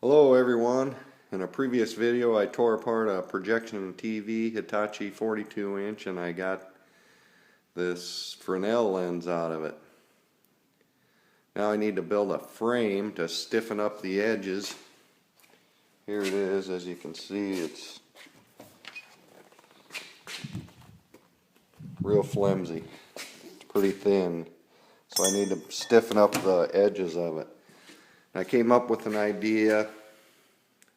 Hello everyone. In a previous video I tore apart a projection TV Hitachi 42-inch and I got this Fresnel lens out of it. Now I need to build a frame to stiffen up the edges. Here it is. As you can see, it's real flimsy. It's pretty thin. So I need to stiffen up the edges of it. I came up with an idea.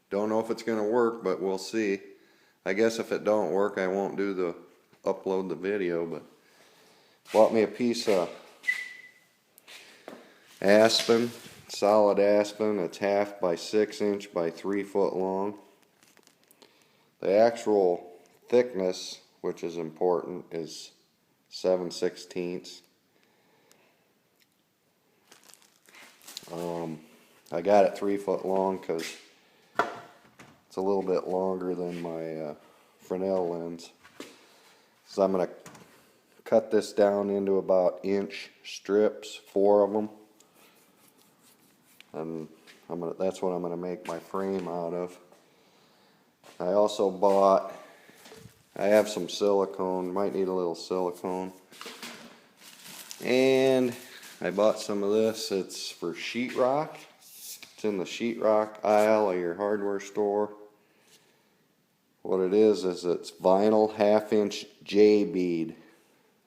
Don't know if it's going to work, but we'll see. I guess if it don't work, I won't upload the video, but bought me a piece of aspen, solid aspen. It's 1/2 by 6 inch by 3 foot long. The actual thickness, which is important, is 7/16. I got it 3 foot long because it's a little bit longer than my Fresnel lens. So I'm going to cut this down into about inch strips, 4 of them, and that's what I'm going to make my frame out of. I also I have some silicone, might need a little silicone, and I bought some of this. It's for sheetrock. It's in the sheetrock aisle of your hardware store. What it is it's vinyl 1/2 inch J bead.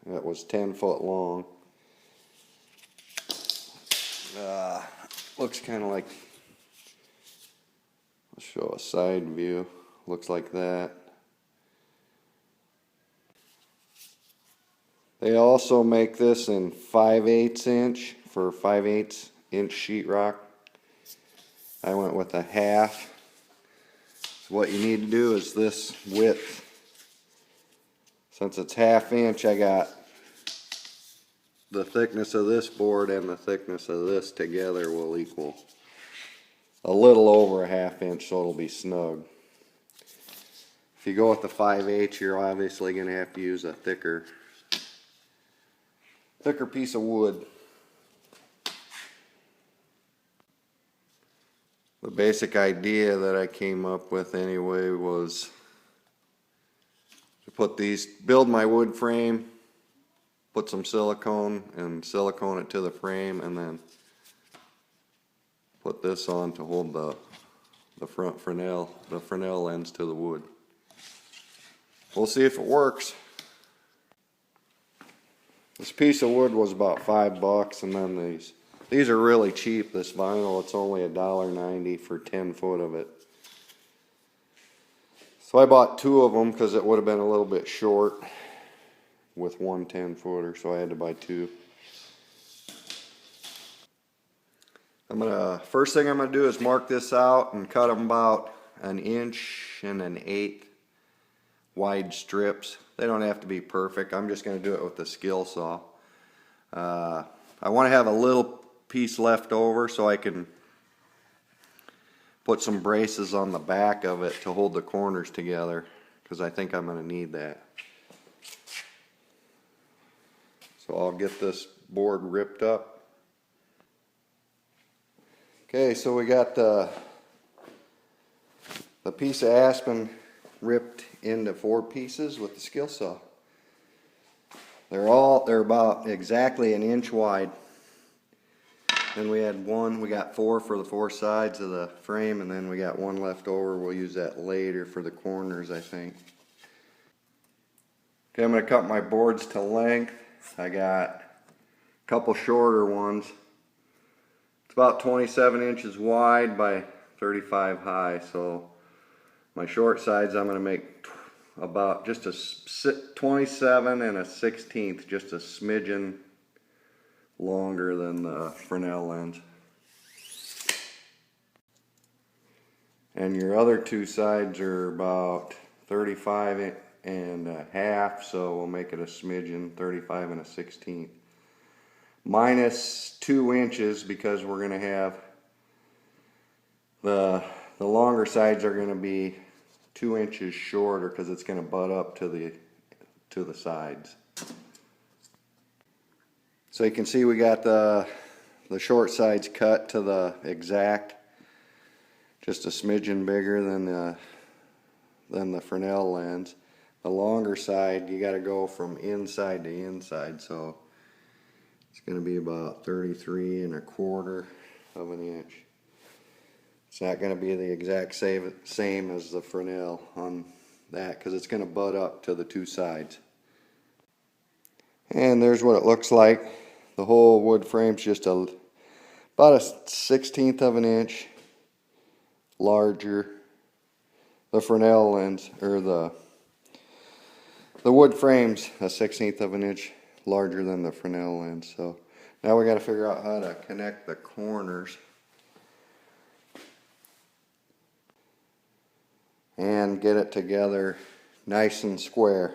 That was 10 foot long. Looks kind of like, I'll show a side view. Looks like that. They also make this in 5/8 inch for 5/8 inch sheetrock. I went with a 1/2. So what you need to do is this width. Since it's 1/2 inch, I got the thickness of this board and the thickness of this together will equal a little over a 1/2 inch, so it'll be snug. If you go with the 5/8, you're obviously going to have to use a thicker piece of wood. The basic idea that I came up with anyway was to build my wood frame, put some silicone and silicone it to the frame, and then put this on to hold the front Fresnel lens to the wood. We'll see if it works. This piece of wood was about $5, and then these are really cheap. This vinyl, it's only $1.90 for 10 foot of it. So I bought 2 of them because it would have been a little bit short with one 10 footer, so I had to buy 2. First thing I'm gonna do is mark this out and cut them about 1 1 1/8 wide strips. They don't have to be perfect. I'm just going to do it with the skill saw. I want to have a little piece left over so I can put some braces on the back of it to hold the corners together, because I think I'm going to need that. So I'll get this board ripped up. Okay, so we got the piece of aspen ripped into 4 pieces with the skill saw. They're about exactly 1 inch wide. Then we got 4 for the 4 sides of the frame, and then we got 1 left over. We'll use that later for the corners, I think. Okay, I'm going to cut my boards to length. I got a couple shorter ones. It's about 27 inches wide by 35 high, so my short sides I'm going to make about just a 27 1/16, just a smidgen longer than the Fresnel lens. And your other 2 sides are about 35 1/2, so we'll make it a smidgen, 35 1/16. Minus 2 inches because we're going to have the longer sides are going to be 2 inches shorter because it's going to butt up to the sides. So you can see we got the short sides cut to the exact just a smidgen bigger than the Fresnel lens. The longer side, you got to go from inside to inside, so it's going to be about 33 1/4 of an inch. It's not going to be the exact same as the Fresnel on that, because it's going to butt up to the two sides. And there's what it looks like. The whole wood frame's just about a 1/16 of an inch larger. The Fresnel lens, or the wood frame's a 1/16 of an inch larger than the Fresnel lens. So now we got to figure out how to connect the corners and get it together nice and square.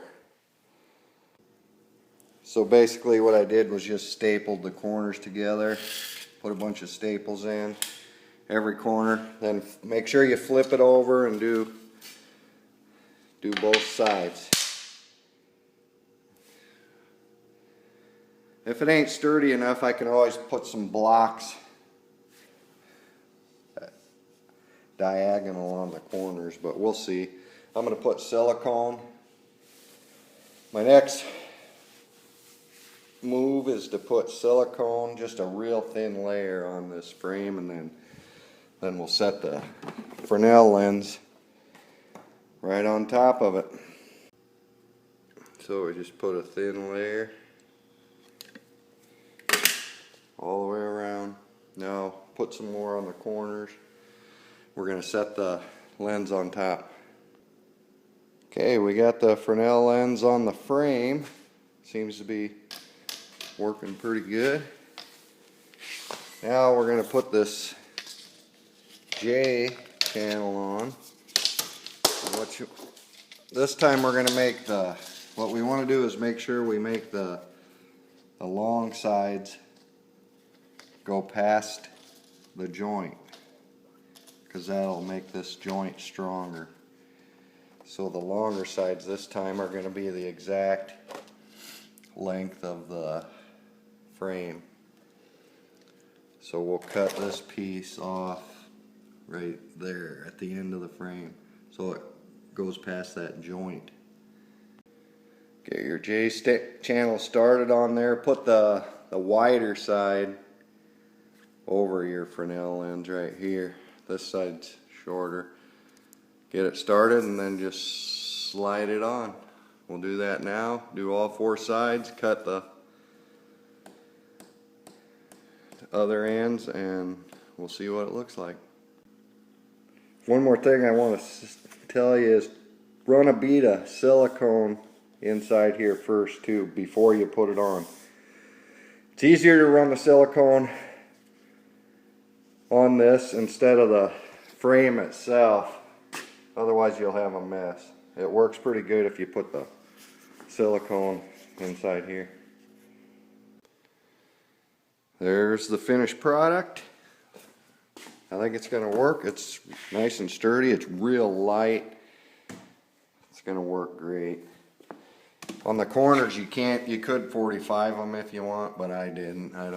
So basically what I did was just stapled the corners together, put a bunch of staples in every corner, then make sure you flip it over and do both sides. If it ain't sturdy enough, I can always put some blocks diagonal on the corners, but we'll see. I'm going to put silicone. My next move is to put silicone, just a real thin layer on this frame, and then we'll set the Fresnel lens right on top of it. So we just put a thin layer all the way around. Now put some more on the corners. We're going to set the lens on top. Okay, we got the Fresnel lens on the frame. Seems to be working pretty good. Now we're going to put this J channel on. This time we're going to make what we want to do is make sure we make the long sides go past the joint, because that'll make this joint stronger. So the longer sides this time are going to be the exact length of the frame. So we'll cut this piece off right there at the end of the frame, so it goes past that joint. Get your J channel started on there. Put the wider side over your Fresnel lens right here. This side's shorter. Get it started and then just slide it on. We'll do that now. Do all four sides, cut the other ends, and we'll see what it looks like. One more thing I want to tell you is run a bead of silicone inside here first too, before you put it on. It's easier to run the silicone on this instead of the frame itself, otherwise you'll have a mess. It works pretty good if you put the silicone inside here. There's the finished product. I think it's going to work. It's nice and sturdy. It's real light. It's going to work great. On the corners you could 45 them if you want, but I didn't. I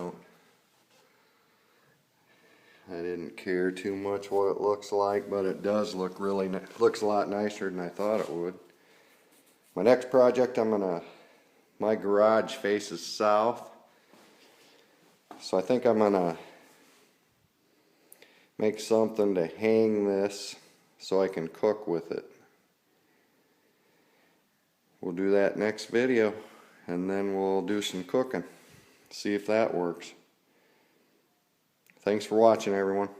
didn't care too much what it looks like, but it does look looks a lot nicer than I thought it would. My next project, my garage faces south, so I think I'm gonna make something to hang this so I can cook with it. We'll do that next video, and then we'll do some cooking, see if that works. Thanks for watching, everyone.